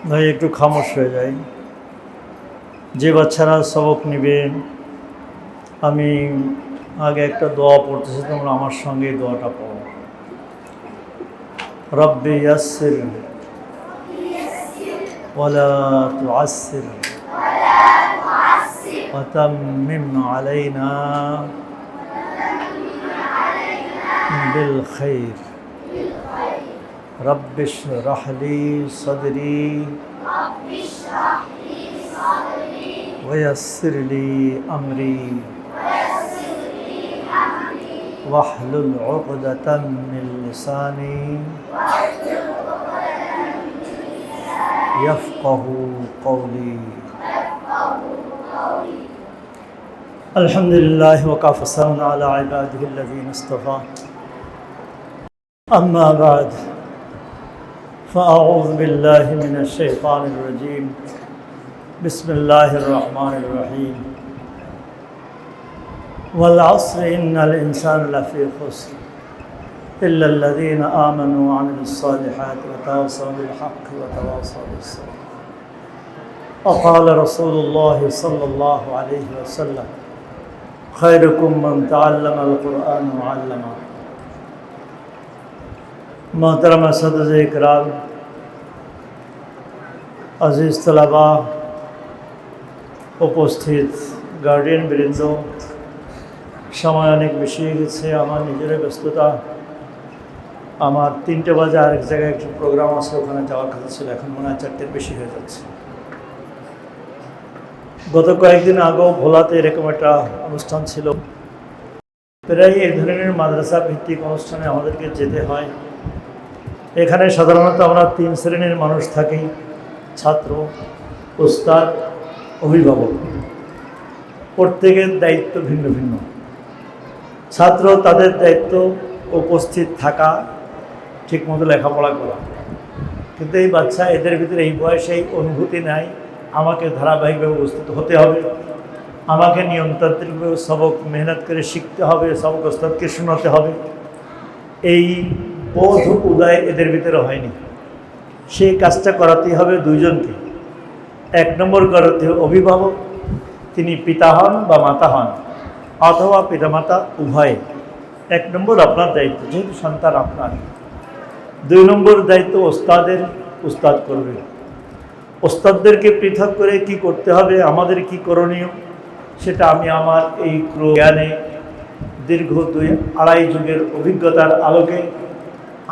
ভাই একটু খামোশ হয়ে যায়। যে বাচ্চারা সবক নেবেন, আমি আগে একটা দোয়া পড়তেছি, তোমরা আমার সঙ্গে এই দোয়াটা পড়ো। রব্বি ইয়াসসির ওয়ালা তুআসসির ওয়া তাম্মিম আলাইনা বিল খাইর। রব্বি ইশরাহ লি সাদরি ওয়া ইয়াসসির লি আমরি واحلل عقدة من لساني يفقه قولي. الحمد لله وكفى سلام على عباده الذين اصطفى. أما بعد فأعوذ بالله من الشيطان الرجيم. بسم الله الرحمن الرحيم. والعصر إن الإنسان لفي خسر إلا الذين آمنوا وعملوا الصالحات وتواصوا بالحق وتواصوا بالصبر. وقال رسول الله صلى الله عليه وسلم خيركم من تعلم القرآن وعلمه. محترم اساتذہ اکرام، عزیز طلبا، উপস্থিত গার্ডিয়ান বৃন্দ, সময় অনেক বেশি হয়ে গেছে। আমার নিজের ব্যস্ততা, আমার 3টে বাজে আরেক জায়গায় একটা প্রোগ্রাম আছে, ওখানে যাওয়ার কথা ছিল। এখন মনে হয় 4টের বেশি হয়ে যাচ্ছে। গত কয়েকদিন আগেও ভোলাতে এরকম একটা অনুষ্ঠান ছিল। প্রায় এই ধরনের মাদ্রাসা ভিত্তিক অনুষ্ঠানে আমাদেরকে যেতে হয়। এখানে সাধারণত আমরা 3 শ্রেণীর মানুষ থাকি: ছাত্র, উস্তাদ, অভিভাবক। প্রত্যেকের দায়িত্ব ভিন্ন ভিন্ন। ছাত্র, তাদের দায়িত্ব উপস্থিত থাকা, ঠিকমতো লেখাপড়া করা। কিন্তু এই বাচ্চা, এদের ভিতরে এই বয়সে এই অনুভূতি নাই, আমাকে ধারাবাহিকভাবে উপস্থিত হতে হবে, আমাকে নিয়মতান্ত্রিকভাবে সবক মেহনত করে শিখতে হবে, সবক ওস্তাদকে শোনাতে হবে। এই বোধ উদয় এদের ভিতরে হয়নি। সেই কাজটা করাতেই হবে 2জনকে। 1 নম্বর করাতে হবে অভিভাবক, তিনি পিতা হন বা মাতা হন, অথবা পিতামাতা উভয়ে। 1 নম্বর আপনার দায়িত্ব, যেহেতু সন্তান আপনার। 2 নম্বর দায়িত্ব ওস্তাদের, উস্তাদ করবে। ওস্তাদদেরকে পৃথক করে কি করতে হবে, আমাদের কি করণীয়, সেটা আমি আমার এই জ্ঞানে দীর্ঘ 2-2.5 যুগের অভিজ্ঞতার আলোকে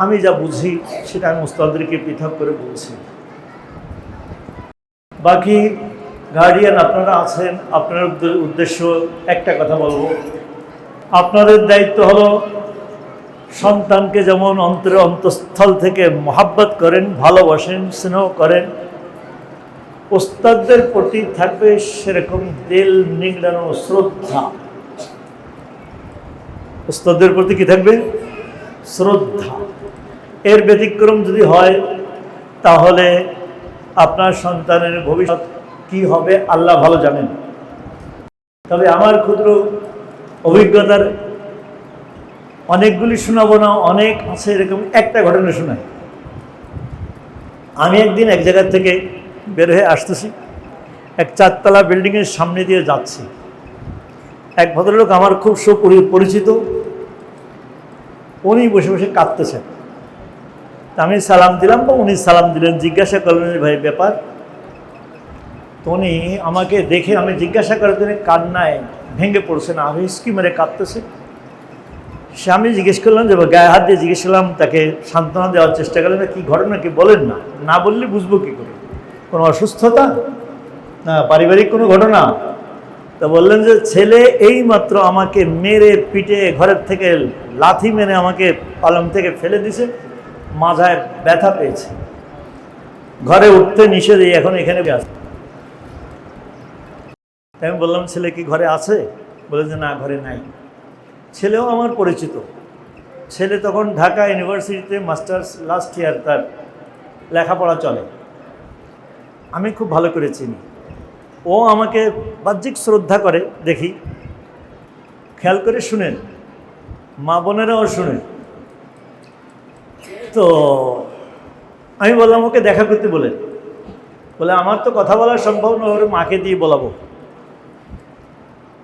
আমি যা বুঝি সেটা আমি ওস্তাদদেরকে পৃথক করে বলছি। বাকি গার্ডিয়ান আপনারা আছেন, আপনার উদ্দেশ্য একটা কথা বলবো। আপনাদের দায়িত্ব হলো সন্তানকে যেমন অন্তরে অন্তঃস্থল থেকে মহাব্বত করেন, ভালোবাসেন, স্নেহ করেন, ওস্তাদদের প্রতি থাকবে সেরকম দিল নিংড়ানো শ্রদ্ধা। ওস্তাদদের প্রতি কি থাকবে? শ্রদ্ধা। এর ব্যতিক্রম যদি হয় তাহলে আপনার সন্তানের ভবিষ্যৎ কি হবে আল্লাহ ভালো জানেন। তবে আমার ক্ষুদ্র অভিজ্ঞতার অনেকগুলি শোনাবো না, অনেক আছে, এরকম একটা ঘটনা শোনাই। আমি একদিন এক জায়গা থেকে বের হয়ে আসতেছি, এক 4তলা বিল্ডিংয়ের সামনে দিয়ে যাচ্ছি। এক ভদ্রলোক আমার খুব সুপরিচিত, উনি বসে বসে কাঁদতেছেন। আমি সালাম দিলাম বা উনি সালাম দিলেন, জিজ্ঞাসা করলেন ভাই ব্যাপার। তো উনি আমাকে দেখে, আমি জিজ্ঞাসা করার জন্য কান্নায় ভেঙে পড়ছে, না হিসকি মেরে কাঁদতেছে। সে, আমি জিজ্ঞেস করলাম যে গায়ে হাত দিয়ে জিজ্ঞেস করলাম, তাকে সান্ত্বনা দেওয়ার চেষ্টা করলেন, কি ঘটনা কি বলেন না, না বললে বুঝবো কী করে, কোনো অসুস্থতা না পারিবারিক কোনো ঘটনা? তা বললেন যে ছেলে এই মাত্র আমাকে মেরে পিটে ঘরের থেকে লাথি মেরে আমাকে পালং থেকে ফেলে দিছে, মাথায় ব্যথা পেয়েছে, ঘরে উঠতে নিষেধ, এখন এখানে আছে। আমি বললাম ছেলে কি ঘরে আছে? বলে যে না, ঘরে নাই। ছেলেও আমার পরিচিত। ছেলে তখন ঢাকা ইউনিভার্সিটিতে মাস্টার্স লাস্ট ইয়ার, তার লেখাপড়া চলে, আমি খুব ভালো করে চিনি। ও আমাকে বাহ্যিক শ্রদ্ধা করে দেখি, খেয়াল করে শুনেন, মা বোনেরাও শুনেন। তো আমি বললাম ওকে দেখা করতে বলেন। বলে আমার তো কথা বলা সম্ভব না, ওর মাকে দিয়ে বলাবো।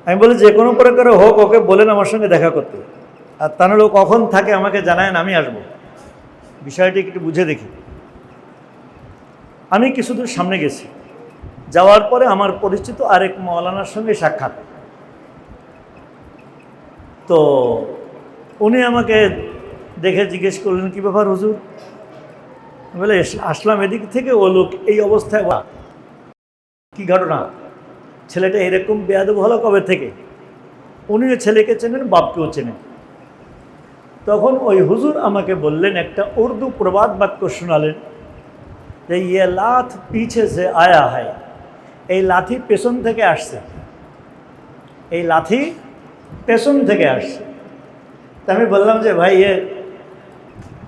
আমি বলি যে কোনো প্রকারে হোক ওকে বলেন আমার সঙ্গে দেখা করতে, আর তা নাহলে কখন থাকে আমাকে জানায়েন, আমি আসবো, বিষয়টি একটু বুঝে দেখি। আমি কিছু দূর সামনে গেছি, যাওয়ার পরে আমার পরিচিত আরেক মৌলানার সঙ্গে সাক্ষাৎ। তো উনি আমাকে দেখে জিজ্ঞেস করলেন, কী ব্যাপার হুজুর? বলে আসলাম এদিক থেকে, ও লোক এই অবস্থায়। কি ঘটনা? ছেলেটা এরকম বেয়াদব হলো কবে থেকে? উনিও ছেলেকে চেনেন, বাপকেও চেনেন। তখন ওই হুজুর আমাকে বললেন, একটা উর্দু প্রবাদ বাক্য শোনালেন যে ইয়ে লাথ পিছে সে আয়া হয়, এই লাথি পেছন থেকে আসছে, এই লাথি পেছন থেকে আসছে। তা আমি বললাম যে ভাই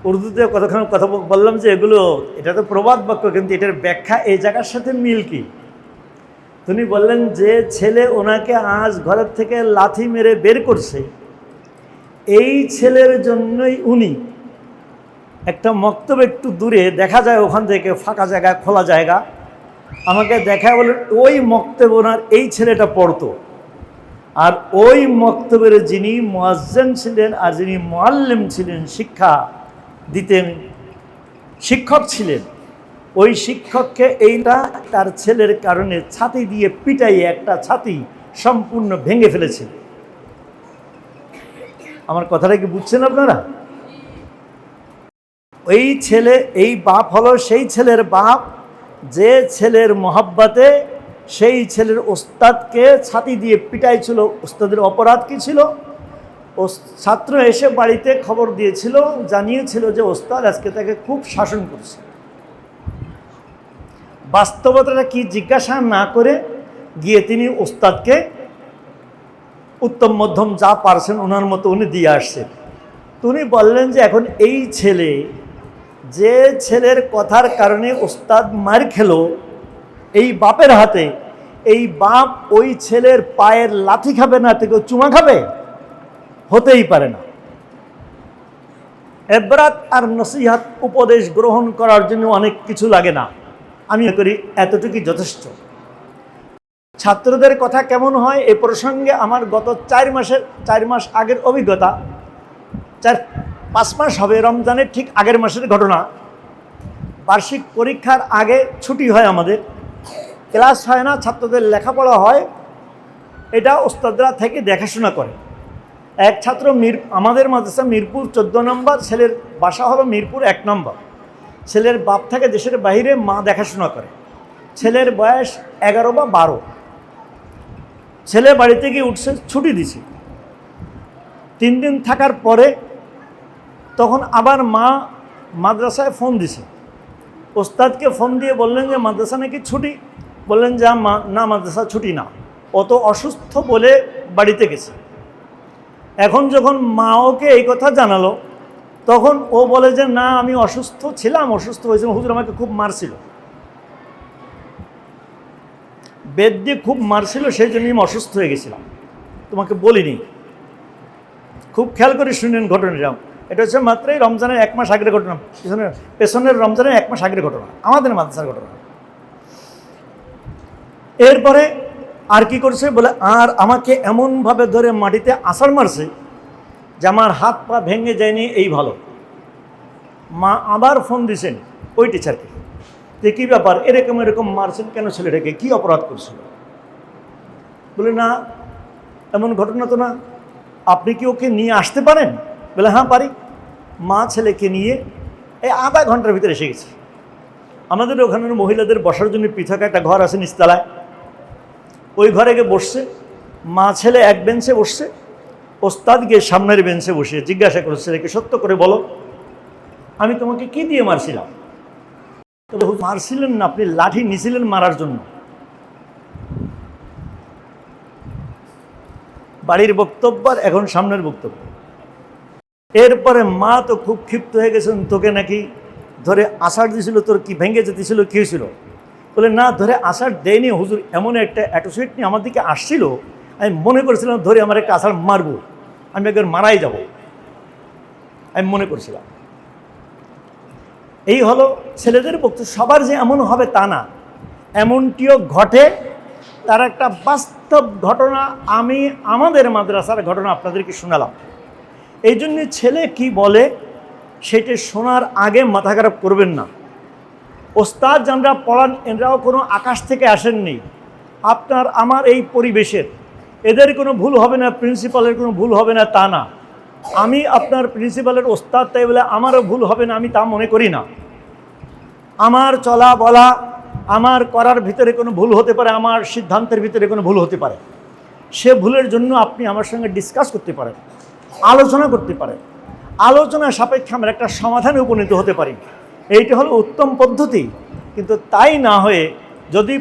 উর্দুতে কতক্ষণ কথা বললাম যে এটা তো প্রবাদ বাক্য, কিন্তু এটার ব্যাখ্যা এই জায়গার সাথে মিল কি? তিনি বললেন যে ছেলে ওনাকে আজ ঘরের থেকে লাথি মেরে বের করছে, এই ছেলের জন্যই উনি একটা মক্তব একটু দূরে, দেখা যায় ওখান থেকে ফাঁকা জায়গা, খোলা জায়গা, আমাকে দেখায় বলেন ওই মক্তব ওনার এই ছেলেটা পড়তো। আর ওই মক্তবের যিনি মুয়াজ্জিন ছিলেন আর যিনি মুআল্লিম ছিলেন, শিক্ষা দিতেন, শিক্ষক ছিলেন, ওই শিক্ষককে এইটা তার ছেলের কারণে ছাতি দিয়ে পিটাইয়ে একটা ছাতি সম্পূর্ণ ভেঙে ফেলেছিল। আমার কথাটা কি বুঝছেন আপনারা? ওই ছেলে, এই বাপ হলো সেই ছেলের বাপ যে ছেলের মহব্বতে সেই ছেলের ওস্তাদকে ছাতি দিয়ে পিটাইছিল। ওস্তাদের অপরাধ কি ছিল? ও ছাত্র এসে বাড়িতে খবর দিয়েছিল, জানিয়েছিল যে ওস্তাদ আজকে তাকে খুব শাসন করছে। বাস্তবতাটা কি জিজ্ঞাসা না করে গিয়ে তিনি ওস্তাদকে উত্তম মধ্যম যা পারছেন ওনার মতো উনি দিয়ে আসছেন। উনি বললেন যে এখন এই ছেলে, যে ছেলের কথার কারণে ওস্তাদ মার খেলো এই বাপের হাতে, এই বাপ ওই ছেলের পায়ের লাথি খাবে না, থেকে চুমা খাবে? হতেই পারে না। এবরাত আর নসিহাত, উপদেশ গ্রহণ করার জন্য অনেক কিছু লাগে না, আমি করি এতটুকুই যথেষ্ট। ছাত্রদের কথা কেমন হয় এ প্রসঙ্গে আমার গত 4 মাস আগের অভিজ্ঞতা। 4-5 মাস হবে, রমজানের ঠিক আগের মাসের ঘটনা। বার্ষিক পরীক্ষার আগে ছুটি হয়, আমাদের ক্লাস হয় না, ছাত্রদের লেখাপড়া হয়, এটা ওস্তাদরা থেকে দেখাশোনা করে। এক ছাত্র আমাদের মাদ্রাসা মিরপুর 14 নম্বর, ছেলের বাসা হলো মিরপুর 1 নম্বর। ছেলের বাপ থাকে দেশের বাইরে, মা দেখাশোনা করে। ছেলের বয়স 11 বা 12। ছেলে বাড়িতে গিয়ে উঠছে, ছুটি দিছে। 3 দিন থাকার পরে তখন আবার মা মাদ্রাসায় ফোন দিছে, ওস্তাদকে ফোন দিয়ে বললেন যে মাদ্রাসা নাকি ছুটি। বললেন যে না, মাদ্রাসা ছুটি না, অত অসুস্থ বলে বাড়িতে গেছে। এখন যখন মা ওকে এই কথা জানালো, তখন ও বলে যে না, আমি অসুস্থ ছিলাম, অসুস্থ হয়েছিলাম, হুজুর আমাকে খুব মারছিল, বেদ দিয়ে খুব মারছিল, সেই জন্য আমি অসুস্থ হয়ে গেছিলাম, তোমাকে বলিনি। খুব খেয়াল করে শুনেন ঘটনাটা। এটা হচ্ছে মাত্রই রমজানের 1 মাস আগের ঘটনা, পেছনের রমজানের 1 মাস আগের ঘটনা, আমাদের মাদ্রাসার ঘটনা। এরপরে আর কি করছে বলে, আর আমাকে এমনভাবে ধরে মাটিতে আছাড় মারছে যে আমার হাত পা ভেঙে যায়নি, এই ভালো। মা আবার ফোন দিছেন ওই টিচারকে যে কী ব্যাপার, এরকম মারছেন কেন, ছেলেটাকে কী অপরাধ করছিল? বলে না, এমন ঘটনা তো না, আপনি কি ওকে নিয়ে আসতে পারেন? বলে হ্যাঁ পারি। মা ছেলেকে নিয়ে এই আধা ঘন্টার ভিতরে এসে গেছে। আমাদের ওখানের মহিলাদের বসার জন্য পৃথক একটা ঘর আছে নিচতলায়, ওই ঘরে গিয়ে বসছে। মা ছেলে এক বেঞ্চে বসছে, ওস্তাদ গিয়ে সামনের বেঞ্চে বসে জিজ্ঞাসা করছে, ছেলেকে সত্য করে বলো, আমি তোমাকে কি দিয়ে মারছিলাম? তবে মারছিলেন না, আপনি লাঠি নিছিলেন মারার জন্য। বাড়ির বক্তব্য আর এখন সামনের বক্তব্য। এরপরে মা তো খুব ক্ষিপ্ত হয়ে গেছেন, তোকে নাকি ধরে আষাঢ় দিয়েছিল, তোর কি ভেঙে যেতেছিল, কী হয়েছিল? বলে না, ধরে আষাঢ় দেয়নি হুজুর, এমন একটা অ্যাটোসিড নিয়ে আমার দিকে আসছিল, আমি মনে করেছিলাম ধরে আমার একটা আষাঢ় মারবো, আমি একবার মারাই যাব, আমি মনে করছিলাম। এই হলো ছেলেদের বক্তব্য। সবার যে এমন হবে তা না, এমনটিও ঘটে। তার একটা বাস্তব ঘটনা আমি আমাদের মাদ্রাসার ঘটনা আপনাদেরকে শোনালাম। এই জন্য ছেলে কি বলে সেটা শোনার আগে মাথা খারাপ করবেন না। ওস্তাদ যারা পড়ান এরাও কোনো আকাশ থেকে আসেননি, আপনার আমার এই পরিবেশের। এদের কোনো ভুল হবে না, প্রিন্সিপালের কোনো ভুল হবে না তা না। আমি আপনার প্রিন্সিপালের ওস্তাদ, তাই বলে আমারও ভুল হবে না আমি তা মনে করি না। আমার চলা বলা, আমার করার ভিতরে কোনো ভুল হতে পারে, আমার সিদ্ধান্তের ভিতরে কোনো ভুল হতে পারে। সে ভুলের জন্য আপনি আমার সঙ্গে ডিসকাস করতে পারেন, আলোচনা করতে পারেন। আলোচনা সাপেক্ষে আমরা একটা সমাধানে উপনীত হতে পারি। এইটা হলো উত্তম পদ্ধতি। কিন্তু তাই না হয়ে যদি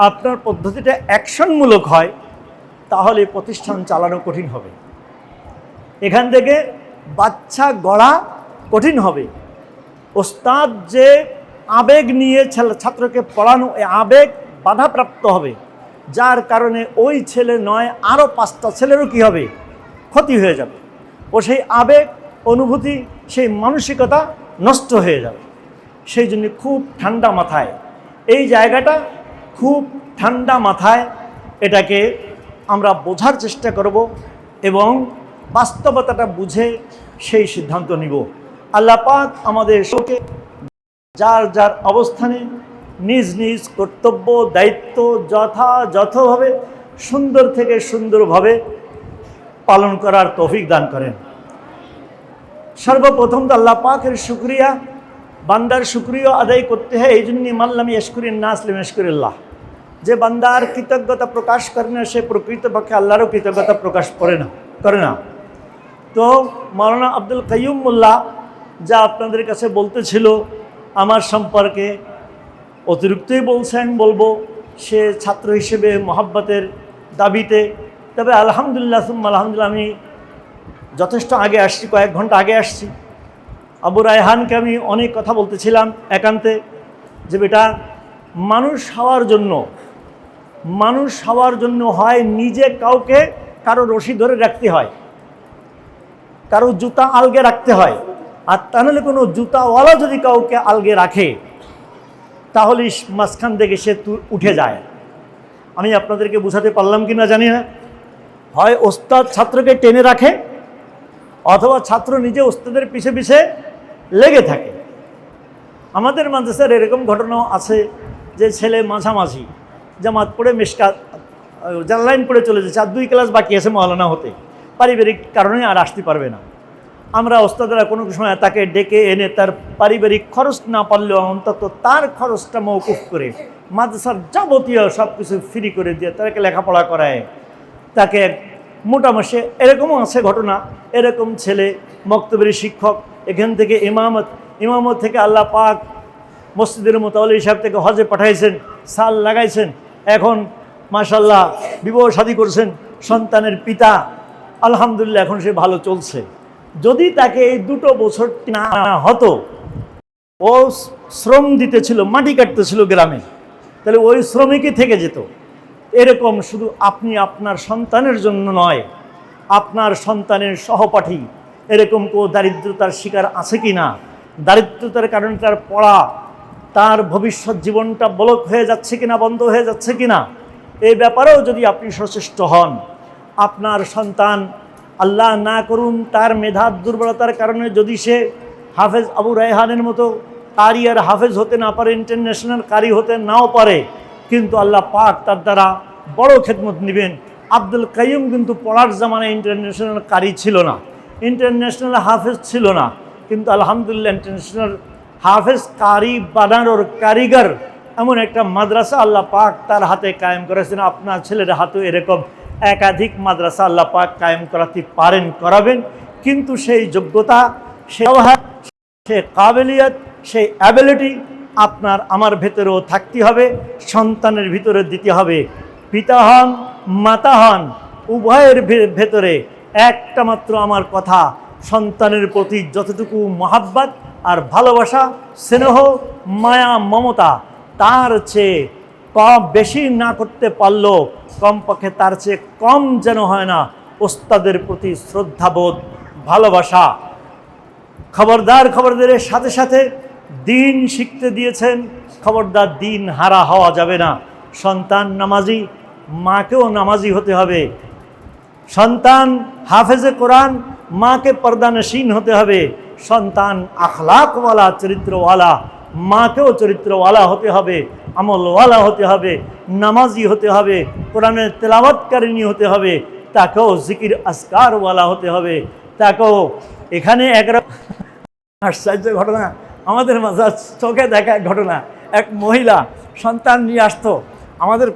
আপনার পদ্ধতিটা অ্যাকশনমূলক হয়, তাহলে প্রতিষ্ঠান চালানো কঠিন হবে। এখান থেকে বাচ্চা গড়া কঠিন হবে। ওস্তাদ যে আবেগ নিয়ে ছাত্রকে পড়ানো, এই আবেগ বাধাপ্রাপ্ত হবে, যার কারণে ওই ছেলে নয় আরও 5টা ছেলেরও কী হবে, ক্ষতি হয়ে যাবে। ও সেই আবেগ, অনুভূতি, সেই মানসিকতা নষ্ট হয়ে যাবে। সেই জন্য খুব ঠান্ডা মাথায় এই জায়গাটা, খুব ঠান্ডা মাথায় এটাকে আমরা বোঝার চেষ্টা করব এবং বাস্তবতাটা বুঝে সেই সিদ্ধান্ত নিব। আল্লাহ পাক আমাদের সবকে যার যার অবস্থানে নিজ নিজ কর্তব্য দায়িত্ব যথাযথভাবে সুন্দর থেকে সুন্দরভাবে পালন করার তৌফিক দান করেন। সর্বপ্রথম তো আল্লাহ পাকের শুকরিয়া, বান্দার শুকরিয়া আদায় করতে হয়। এই জন্যই মাল্লাম ইয়াশকুরিন নাস লিম ইয়াশকুরিল্লাহ। যে বান্দার কৃতজ্ঞতা প্রকাশ করে না, সে প্রকৃতপক্ষে আল্লাহরও কৃতজ্ঞতা প্রকাশ করে না। তো মাওলানা আব্দুল কাইয়ুম মোল্লা যা আপনাদের কাছে বলতে ছিল আমার সম্পর্কে, অতিরিক্তই বলছেন বলবো, সে ছাত্র হিসেবে মহাব্বতের দাবিতে। তবে আলহামদুলিল্লাহ আলহামদুলিল্লাহ আমি যথেষ্ট আগে আসছি, কয়েক ঘন্টা আগে আসছি। আবু রায়হানকে আমি অনেক কথা বলতেছিলাম একান্তে, যে বেটা মানুষ হওয়ার জন্য হয় নিজে কাউকে কারো রশি ধরে রাখতে হয়, কারো জুতা আলগে রাখতে হয়। আর তা নাহলে কোনো জুতাওয়ালা যদি কাউকে আলগে রাখে, তাহলে মাঝখান থেকে সে উঠে যায়। আমি আপনাদেরকে বোঝাতে পারলাম কি না জানি না। হয় ওস্তাদ ছাত্রকে টেনে রাখে, অথবা ছাত্র নিজে ওস্তাদের পিছে পিছে লেগে থাকে। আমাদের মাদ্রাসার এরকম ঘটনাও আছে যে ছেলে মাঝামাঝি জামাত পড়ে লাইন পড়ে চলে যাচ্ছে, আর 2 ক্লাস বাকি আছে মওলানা হতে, পারিবারিক কারণে আর আসতে পারবে না। আমরা ওস্তাদরা কোনো সময় তাকে ডেকে এনে তার পারিবারিক খরচ না পারলেও অন্তত তার খরচটা মওকুফ করে মাদ্রাসার যাবতীয় সব কিছু ফ্রি করে দিয়ে তাকে লেখাপড়া করায়, তাকে মোটামুটি। এরকমও আছে ঘটনা। এরকম ছেলে মক্তবের শিক্ষক, এখান থেকে ইমামত থেকে আল্লাহ পাক মসজিদের মোতাওয়ালি সাহেব থেকে হজে পাঠাইছেন, সাল লাগাইছেন, এখন মাশাল্লাহ বিবাহ শাদী করছেন, সন্তানের পিতা। আলহামদুলিল্লাহ এখন সে ভালো চলছে। যদি তাকে এই 2 বছর না হতো, ও শ্রম দিতেছিল, মাটি কাটতেছিল গ্রামে, তাহলে ওই শ্রমিকই থেকে যেত। এরকম শুধু আপনি আপনার সন্তানের জন্য নয়, আপনার সন্তানের সহপাঠী এরকম কেউ দারিদ্রতার শিকার আছে কি না, দারিদ্রতার কারণে তার পড়া, তার ভবিষ্যৎ জীবনটা ব্লক হয়ে যাচ্ছে কিনা, বন্ধ হয়ে যাচ্ছে কিনা, এই ব্যাপারেও যদি আপনি সচেষ্ট হন, আপনার সন্তান আল্লাহ না করুন তার মেধার দুর্বলতার কারণে যদি সে হাফেজ আবু রায়হানের মতো কারি আর হাফেজ হতে না পারে, ইন্টারন্যাশনাল কারি হতে নাও পারে, কিন্তু আল্লাহ পাক তার দ্বারা বড় খেদমত নেবেন। আব্দুল কাইয়ুম কিন্তু পড়ার জামানায় ইন্টারন্যাশনাল কারি ছিল না, ইন্টারন্যাশনাল হাফেজ ছিল না, কিন্তু আলহামদুলিল্লাহ ইন্টারন্যাশনাল হাফেজ কারি বানানোর কারিগর এমন একটা মাদ্রাসা আল্লাহ পাক তার হাতে কায়েম করেছেন। আপনার ছেলের হাতেও এরকম একাধিক মাদ্রাসা আল্লাহ পাক কায়েম করাতে পারেন, করাবেন। কিন্তু সেই যোগ্যতা, সেই কাবিলিয়ত, সেই অ্যাবিলিটি আপনার আমার ভেতরেও থাকতে হবে, সন্তানের ভিতরে দিতে হবে। পিতা হন মাতা হন উভয়ের ভেতরে একটা মাত্র আমার কথা, সন্তানের প্রতি যতটুকু মহাব্বত আর ভালোবাসা, স্নেহ, মায়া, মমতা তার চেয়ে কম বেশি না করতে পারলেও কমপক্ষে তার চেয়ে কম যেন হয় না ওস্তাদের প্রতি শ্রদ্ধাবোধ, ভালোবাসা। খবরদারের সাথে সাথে দিন শিখতে দিয়েছেন, খবরদার দিন হারা হওয়া যাবে না। সন্তান নামাজি, মাকেও নামাজি হতে হবে। সন্তান হাফেজে কোরআন, মাকে পর্দানশীন হতে হবে। সন্তান আখলাকওয়ালা, চরিত্রওয়ালা, মাকেও চরিত্রওয়ালা হতে হবে, আমলওয়ালা হতে হবে, নামাজি হতে হবে, কোরআনের তেলাওয়াতকারিনী হতে হবে, তাকেও জিকির আসকারওয়ালা হতে হবে, তাকেও এখানে আশ্চর্য ঘটনা আমাদের মাঝে চোখে দেখা ঘটনা। এক মহিলা সন্তান নিয়ে আসতো, আমাদের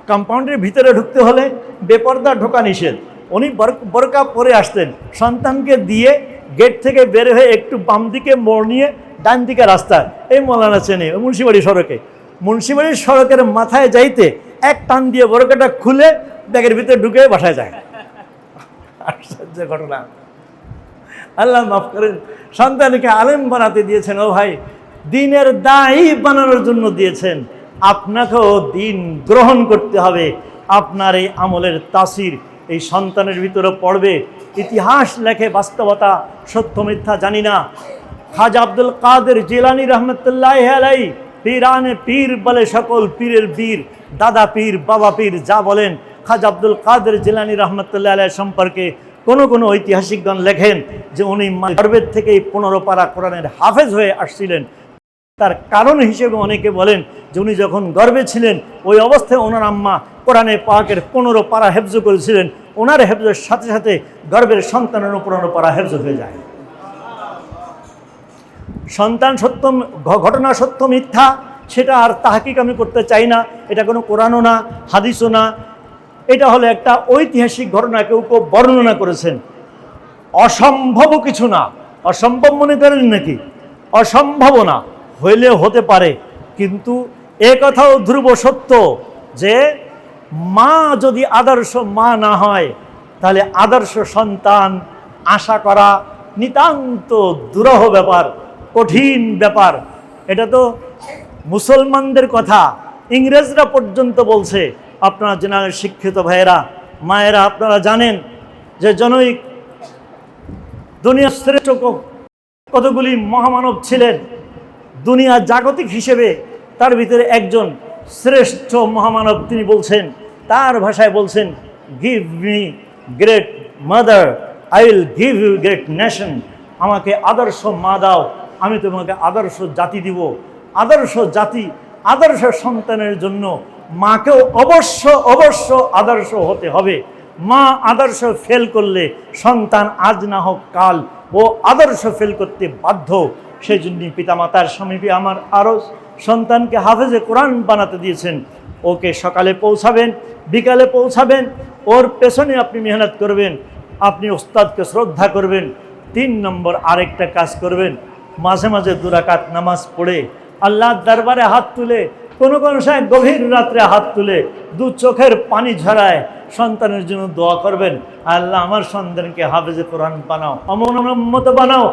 কম্পাউন্ডের ভিতরে ঢুকতে হলে বেপর্দা ঢোকা নিষেধ। উনি বোরকা পরে আসতেন, সন্তানকে দিয়ে গেট থেকে বের হয়ে একটু বাম দিকে মোড় নিয়ে ডান দিকে রাস্তায়, এই মৌলানা চেনে মুন্সিবাড়ি সড়কে, মুন্সিবাড়ি সড়কের মাথায় যাইতে এক টান দিয়ে বোরকাটা খুলে ব্যাগের ভিতরে ঢুকে বাসায় যায়। আশ্চর্য ঘটনা। আল্লাহ মাফ করেন, সন্তানকে আলেম বানাতে দিয়েছেন। ও ভাই, দিনের দায়ী বানানোর জন্য দিয়েছেন। আপনাকেও দিন গ্রহণ করতে হবে। আপনার এই আমলের তাসির এই সন্তানের ভিতরে পড়বে। ইতিহাস লেখে, বাস্তবতা সত্য মিথ্যা জানি না। খাজা আব্দুল কাদের জিলানী রহমতুল্লাহ আলাইহি, পীরানে পীর বলে সকল পীরের বীর, দাদা পীর বাবা পীর যা বলেন, খাজা আব্দুল কাদের জিলানী রহমতুল্লাহ আলাইহি সম্পর্কে কোনো ঐতিহাসিকগণ লেখেন যে উনি গর্ভের থেকেই 15 পারা কোরআনের হাফেজ হয়ে আসছিলেন। তার কারণ হিসেবে অনেকে বলেন যে উনি যখন গর্ভে ছিলেন ওই অবস্থায় ওনার আম্মা কোরআনে পাকের 15 পারা হেফজ করেছিলেন। ওনার হেফজের সাথে সাথে গর্ভের সন্তানের 15 পারা হেফজ হয়ে যায়। সন্তান সত্য ঘটনা সত্য মিথ্যা সেটা আর তাহকিক আমি করতে চাই না। এটা কোনো কোরআনও না, হাদিসও না, এটা হলো একটা ঐতিহাসিক ঘটনা, কেউ কেউ বর্ণনা করেছেন। অসম্ভব কিছু না। অসম্ভব মনে করেন নাকি? অসম্ভব না, হইলে হতে পারে, কিন্তু এ কথাও ধ্রুব সত্য যে মা যদি আদর্শ মা না হয় তাহলে আদর্শ সন্তান আশা করা নিতান্ত দুরূহ ব্যাপার, কঠিন ব্যাপার। এটা তো মুসলমানদের কথা, ইংরেজরা পর্যন্ত বলছে। আপনারা জেনারেল শিক্ষিত ভাইয়েরা, মায়েরা, আপনারা জানেন যে জনৈক দুনিয়ার শ্রেষ্ঠ কতগুলি মহামানব ছিলেন। দুনিয়া জাগতিক হিসেবে তার ভিতরে একজন শ্রেষ্ঠ মহামানব, তিনি বলছেন, তার ভাষায় বলছেন, give me great mother, I will give you great nation. আমাকে আদর্শ মা দাও, আমি তোমাকে আদর্শ জাতি দিব। আদর্শ জাতি, আদর্শ সন্তানের জন্য মাকেও অবশ্য আদর্শ হতে হবে। মা আদর্শ ফেল করলে সন্তান আজ না হোক কাল ও আদর্শ ফেল করতে বাধ্য। সেই জন্য পিতামাতার সমীপে আমার আরও সন্তানকে হাফেজে কোরআন বানাতে দিয়েছেন। ওকে সকালে পৌঁছাবেন, বিকালে পৌঁছাবেন, ওর পেছনে আপনি মেহনত করবেন, আপনি ওস্তাদকে শ্রদ্ধা করবেন। 3 নম্বর আরেকটা কাজ করবেন, মাঝে মাঝে 2 রাকাত নামাজ পড়ে আল্লাহর দরবারে হাত তুলে, কোনো সময় গভীর রাত্রে হাত তুলে 2 চোখের পানি ঝরায় সন্তানের জন্য দোয়া করবেন, আল্লাহ আমার সন্তানকে হাফেজে কোরআন বানাও, অমত বানাও,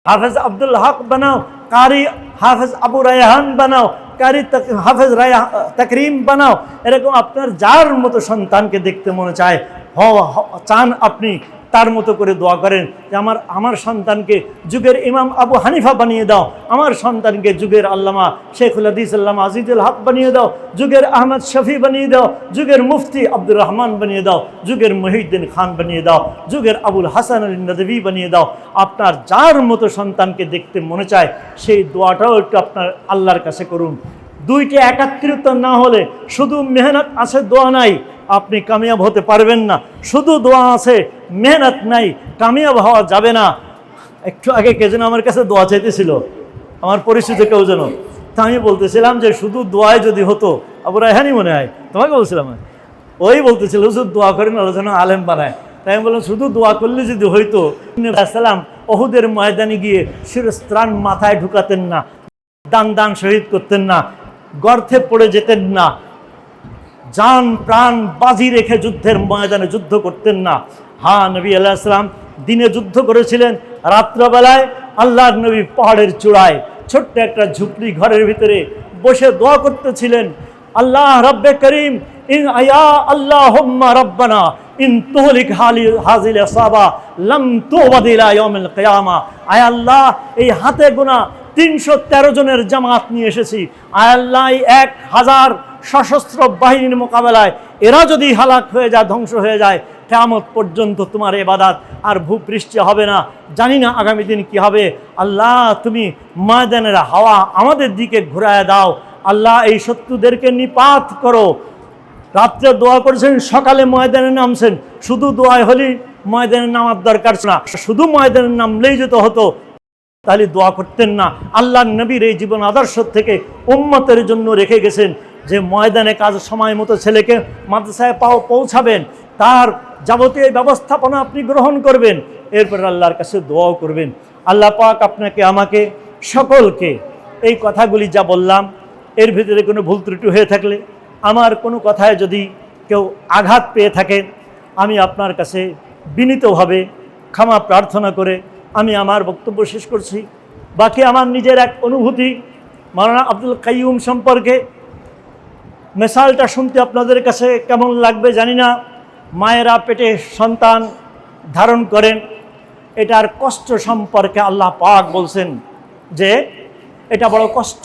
হাফেজ আব্দুল হক বানাও, কারি হাফেজ আবু রায়হান বানাও, কারি হাফেজ তাকরিম বানাও। এরকম আপনার যার মতো সন্তানকে দেখতে মনে চায়, চান আপনি তার মতো করে দোয়া করেন যে আমার সন্তানকে যুগের ইমাম আবু হানিফা বানিয়ে দাও, আমার সন্তানকে যুগের আল্লামা শেখুল হাদিস আল্লামা আজিজুল হক বানিয়ে দাও, যুগের আহমদ শফি বানিয়ে দাও, যুগের মুফতি আব্দুর রহমান বানিয়ে দাও, যুগের মহিউদ্দিন খান বানিয়ে দাও, যুগের আবুল হাসান আল নদভী বানিয়ে দাও। আপনার যার মতো সন্তানকে দেখতে মনে চায় সেই দোয়াটাও একটু আপনার আল্লাহর কাছে করুন। 2টি একাত্রিত না হলে, শুধু মেহনত আছে দোয়া নাই, আপনি কামিয়াব হতে পারবেন না। শুধু দোয়া আছে মেহনত নাই, কামিয়াব হওয়া যাবে না। একটু আগে কে যেন আমার কাছে দোয়া চাইতেছিল, আমার পরিচিত কেউ যেন, তা আমি বলতেছিলাম যে শুধু দোয়ায় যদি হতো, আবু রায়হানই মনে হয়, তোমাকে বলছিলাম, ওই বলতেছিল শুধু দোয়া করেন আল্লাহ যেন আলেম বানায়। তাই আমি বললাম শুধু দোয়া করলে যদি হইতো, সালাম ওহুদের ময়দানে গিয়ে শিরস্ত্রাণ মাথায় ঢুকাতেন না, দান শহীদ করতেন না, গর্তে পড়ে যেতেন না, জান প্রাণ বাজি রেখে যুদ্ধের ময়দানে যুদ্ধ করতেন না। হ্যাঁ, নবী আলাইহিস সালাম দিনে যুদ্ধ করেছিলেন, রাত্রবেলায় আল্লাহর নবী পাহাড়ের চূড়ায় ছোট্ট একটা ঝুপড়ি ঘরের ভিতরে বসে দোয়া করতেছিলেন, আল্লাহ রব্বে করিম, ইন আয়া আল্লাহুম্মা রব্বানা ইন তুহলিক হাজিল আসাবা লাম তুবাদ ইলা ইয়াউমিল কিয়ামা। আয় আল্লাহ, এই হাতে গোনা 313 জনের জামাত নিয়ে এসেছি। আল্লাহ 1000 সশস্ত্র বাহিনীর মোকাবেলায় এরা যদি হালাক হয়ে যায়, ধ্বংস হয়ে যায়, কিয়ামত পর্যন্ত তোমার ইবাদত আর ভূপৃষ্ঠে হবে না। জানি না আগামী দিন কি হবে। আল্লাহ তুমি ময়দানের হাওয়া আমাদের দিকে ঘুরায় দাও। আল্লাহ এই শত্রুদেরকে নিপাত করো। রাত্রে দোয়া করেছেন, সকালে ময়দানে নামছেন। শুধু দোয়ায় হলেই ময়দানে নামার দরকার ছিল না, শুধু ময়দানে নামলেই যেতে হতো, তাহলে দোয়া করতেন না। আল্লাহ নবীর এই জীবন আদর্শ থেকে উম্মতের জন্য রেখে গেছেন যে ময়দানে কাজ সময় মতো ছেলেকে মাদ্রাসায় পৌঁছাবেন, তার যাবতীয় ব্যবস্থাপনা আপনি গ্রহণ করবেন, এরপর আল্লাহর কাছে দোয়াও করবেন। আল্লাহ পাক আপনাকে আমাকে সকলকে এই কথাগুলি যা বললাম এর ভিতরে কোনো ভুল ত্রুটি হয়ে থাকলে, আমার কোনো কথায় যদি কেউ আঘাত পেয়ে থাকেন, আমি আপনার কাছে বিনীতভাবে ক্ষমা প্রার্থনা করে আমি আমার বক্তব্য শেষ করছি। বাকি আমার নিজের এক অনুভূতি মাওলানা আব্দুল কাইয়ুম সম্পর্কে, মিসালটা শুনতে আপনাদের কাছে কেমন লাগবে জানি না। মায়েরা পেটে সন্তান ধারণ করেন, এটার কষ্ট সম্পর্কে আল্লাহ পাক বলছেন যে এটা বড় কষ্ট।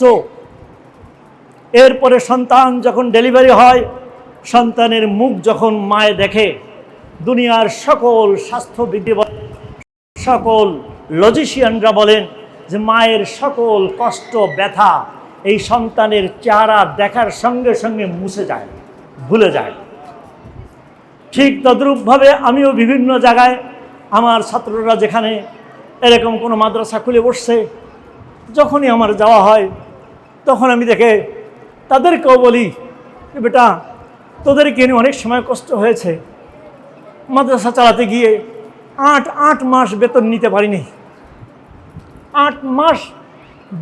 এরপরে সন্তান যখন ডেলিভারি হয়, সন্তানের মুখ যখন মায়ে দেখে, দুনিয়ার সকল স্বাস্থ্যবিদ সকল লজিশিয়ানরা বলেন যে মায়ের সকল কষ্ট ব্যথা এই সন্তানের চেহারা দেখার সঙ্গে সঙ্গে মুছে যায়, ভুলে যায়। ঠিক তদ্রূপভাবে আমিও বিভিন্ন জায়গায় আমার ছাত্ররা যেখানে এরকম কোনো মাদ্রাসা খুলে বসছে, যখনই আমার যাওয়া হয় তখন আমি দেখে তাদেরকেও বলি যে বেটা তোদেরকে নিয়ে অনেক সময় কষ্ট হয়েছে, মাদ্রাসা চালাতে গিয়ে 8 মাস বেতন নিতে পারিনি। 8 মাস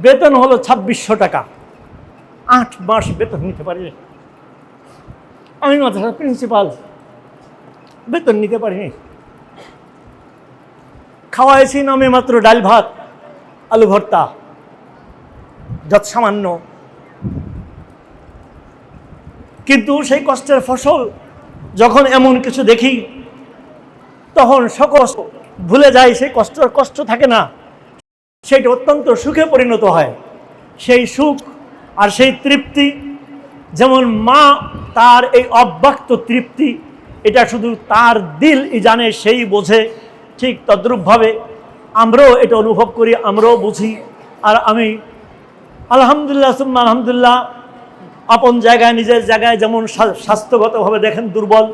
বেতন হলো 2600 টাকা, 8 মাস বেতন নিতে পারিনি। আমি মাদ্রাসার প্রিন্সিপাল, বেতন নিতে পারিনি। খাওয়াইছি নামে মাত্র ডাল ভাত আলু ভর্তা, যত সামান্য, কিন্তু সেই কষ্টের ফসল যখন এমন কিছু দেখি তখন সকল ভুলে যায়। সেই কষ্ট থাকে না, সেটা অত্যন্ত সুখে পরিণত হয়। সেই সুখ আর সেই তৃপ্তি, যেমন মা তার এই অব্যক্ত তৃপ্তি এটা শুধু তার দিল জানে, সেই বোঝে, ঠিক তদ্রূপভাবে আমরাও এটা অনুভব করি, আমরাও বুঝি। আর আমি আলহামদুলিল্লাহ সুম্মা আলহামদুলিল্লাহ আপন জায়গায় নিজের জায়গায় যেমন স্বাস্থ্যগতভাবে দেখেন দুর্বল,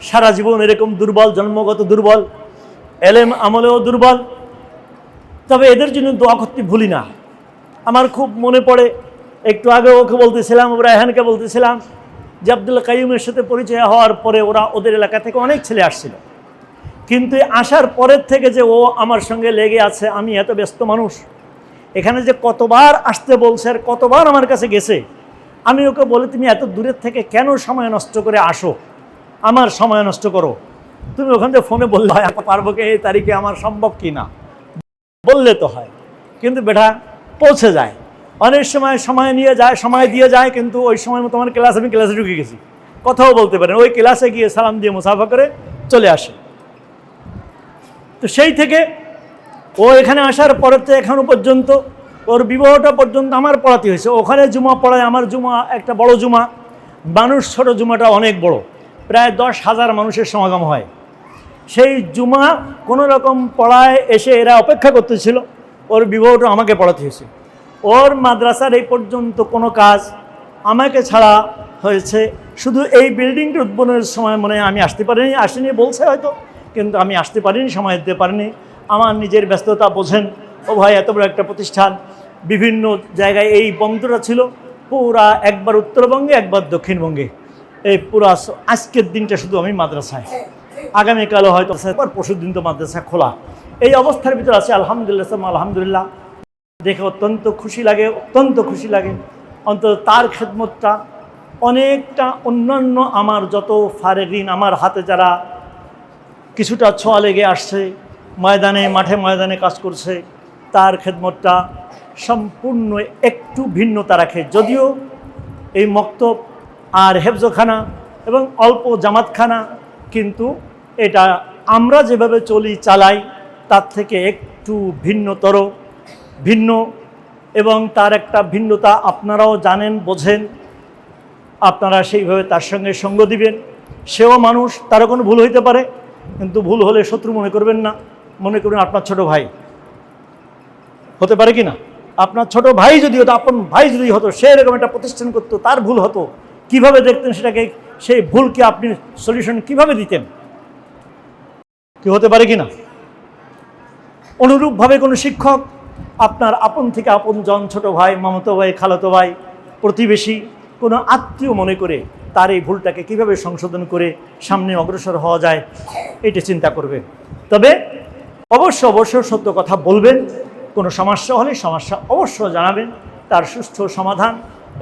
সারা জীবন এরকম দুর্বল, জন্মগত দুর্বল, এলেম আমলেও দুর্বল, তবে এদের জন্য দোয়া করতে ভুলি না। আমার খুব মনে পড়ে, একটু আগে ওকে বলতেছিলাম, রায়হানকে বলতেছিলাম যে আব্দুল কাইয়ুমের সাথে পরিচয় হওয়ার পরে ওদের এলাকা থেকে অনেক ছেলে আসছিল, কিন্তু আসার পরের থেকে যে ও আমার সঙ্গে লেগে আছে, আমি এত ব্যস্ত মানুষ, এখানে যে কতবার আসতে বলছে আর কতবার আমার কাছে গেছে, আমি ওকে বলি তুমি এত দূরের থেকে কেন সময় নষ্ট করে আসো, আমার সময় নষ্ট করো, তুমি ওখান থেকে ফোনে বললে হয় পারবো কি এই তারিখে, আমার সম্ভব কি না, বললে তো হয়। কিন্তু বেটা পৌঁছে যায়, অনেক সময় নিয়ে যায়, সময় দিয়ে যায়, কিন্তু ওই সময় মতো আমার আমি ক্লাসে ঢুকে গেছি, কথাও বলতে পারেন, ওই ক্লাসে গিয়ে সালাম দিয়ে মুসাফা করে চলে আসে। তো সেই থেকে ও এখানে আসার পরের থেকে এখনো পর্যন্ত ওর বিবাহটা পর্যন্ত আমার পড়াতে হয়েছে। ওখানে জুমা পড়ায়, আমার জুমা একটা বড় জুমা, মানুষ ছোট জুমাটা অনেক বড়, প্রায় 10,000 মানুষের সমাগম হয়। সেই জুমা কোনো রকম পড়ায় এসে এরা অপেক্ষা করতেছিল, ওর বিবাহটা আমাকে পড়াতে হয়েছে। ওর মাদ্রাসার এই পর্যন্ত কোনো কাজ আমাকে ছাড়া হয়েছে, শুধু এই বিল্ডিংটা উদ্বোধনের সময় মনে হয় আমি আসতে পারিনি, আসেনি বলছে হয়তো, কিন্তু আমি আসতে পারিনি, সময় দিতে পারিনি। আমার নিজের ব্যস্ততা বোঝেন, ও ভাই এত বড় একটা প্রতিষ্ঠান, বিভিন্ন জায়গায় এই বন্ধুরা ছিল, পুরা একবার উত্তরবঙ্গে একবার দক্ষিণবঙ্গে, এই পুরা আজকের দিনটা শুধু আমি মাদ্রাসায়, আগামীকালও হয়তো পরশুর দিন তো মাদ্রাসা খোলা, এই অবস্থার ভিতরে আছে। আলহামদুলিল্লাহ আলহামদুলিল্লাহ, দেখে অত্যন্ত খুশি লাগে, অত্যন্ত খুশি লাগে। অন্তত তার খেদমতটা অনেকটা অন্যান্য আমার যত ফারেগিন, আমার হাতে যারা কিছুটা ছোঁয়া লেগে আসছে, ময়দানে মাঠে ময়দানে কাজ করছে, তার খেদমতটা সম্পূর্ণ একটু ভিন্নতা রাখে। যদিও এই মক্তব আর হেফজখানা এবং অল্প জামাতখানা, কিন্তু এটা আমরা যেভাবে চলি চালাই তার থেকে একটু ভিন্ন। এবং তার একটা ভিন্নতা আপনারাও জানেন, বোঝেন, আপনারা সেইভাবে তার সঙ্গে সঙ্গ দিবেন। সেও মানুষ, তারও কোনো ভুল হইতে পারে, কিন্তু ভুল হলে শত্রু মনে করবেন না, মনে করবেন আপনার ছোট ভাই। হতে পারে কি না? আপনার ছোট ভাই যদি হতো, আপন ভাই যদি হতো, সে এরকম একটা প্রতিষ্ঠান করতো, তার ভুল হতো, কিভাবে দেখতেন সেটাকে? সেই ভুলকে আপনি সলিউশন কিভাবে দিতেন? কি হতে পারে কি না? অনুরূপভাবে কোনো শিক্ষক আপনার আপন থেকে আপন জন, ছোট ভাই, মামাতো ভাই, খালাতো ভাই, প্রতিবেশী, কোনো আত্মীয় মনে করে তার এই ভুলটাকে কিভাবে সংশোধন করে সামনে অগ্রসর হওয়া যায়, এটা চিন্তা করবে। তবে অবশ্য সত্য কথা বলবেন। কোনো সমস্যা হলে সমস্যা অবশ্য জানাবেন, তার সুষ্ঠু সমাধান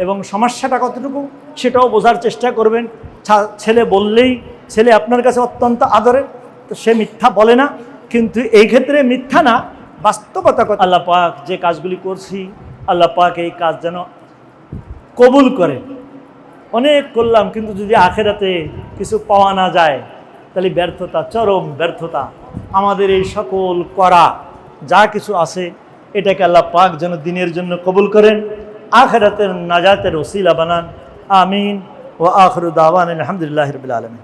এবং সমস্যাটা কতটুকু সেটাও বোঝার চেষ্টা করবেন। ছেলে বললেই, ছেলে আপনার কাছে অত্যন্ত আদরের, তো সে মিথ্যা বলে না, কিন্তু এই ক্ষেত্রে মিথ্যা না, বাস্তবতা কথা। আল্লাহ পাক যে কাজগুলি করছি, আল্লাহ পাক এই কাজ যেন কবুল করে। অনেক করলাম, কিন্তু যদি আখেরাতে কিছু পাওয়া না যায়, তাহলে ব্যর্থতা, চরম ব্যর্থতা। আমাদের এই সকল করা যা কিছু আছে, এটাকে আল্লাহ পাক যেন দিনের জন্য কবুল করেন, আখেরাতের নাজাতের ওসিলা বানান। আমিন। ওয়া আখিরু দাওয়ানা আলহামদুলিল্লাহি রাব্বিল আলামিন।